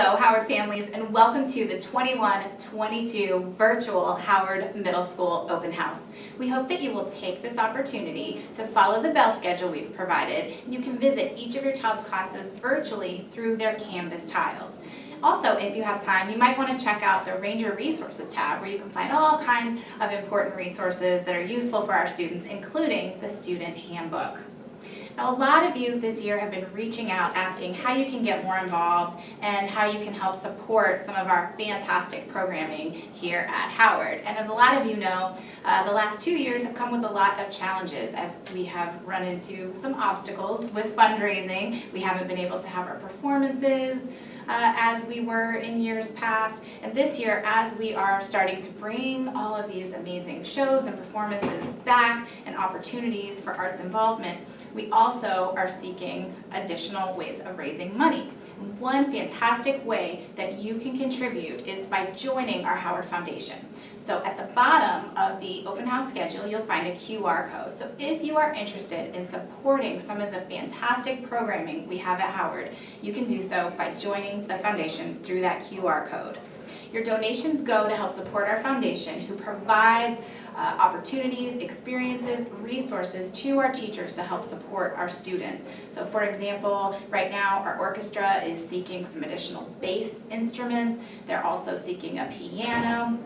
Hello, Howard families, and welcome to the 21-22 virtual Howard Middle School Open House. We hope that you will take this opportunity to follow the bell schedule we've provided, and you can visit each of your child's classes virtually through their Canvas tiles. Also, if you have time, you might want to check out the Ranger Resources tab, where you can find all kinds of important resources that are useful for our students, including the Student Handbook. Now, a lot of you this year have been reaching out asking how you can get more involved and how you can help support some of our fantastic programming here at Howard. And as a lot of you know, the last 2 years have come with a lot of challenges. We have run into some obstacles with fundraising. We haven't been able to have our performances as we were in years past. And this year, as we are starting to bring all of these amazing shows and performances back and opportunities for arts involvement, we also are seeking additional ways of raising money. One fantastic way that you can contribute is by joining our Howard Foundation. So at the bottom of the open house schedule, you'll find a QR code. So if you are interested in supporting some of the fantastic programming we have at Howard, you can do so by joining the foundation through that QR code. Your donations go to help support our foundation, who provides opportunities, experiences, resources to our teachers to help support our students. So for example, right now our orchestra is seeking some additional bass instruments. They're also seeking a piano.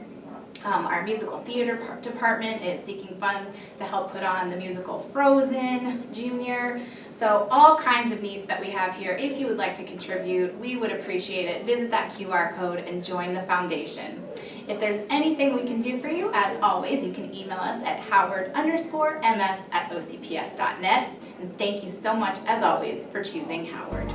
Our musical theater department is seeking funds to help put on the musical Frozen Junior. So all kinds of needs that we have here. If you would like to contribute, we would appreciate it. Visit that QR code and join the foundation. If there's anything we can do for you, as always, you can email us at howard_ms@ocps.net. And thank you so much, as always, for choosing Howard.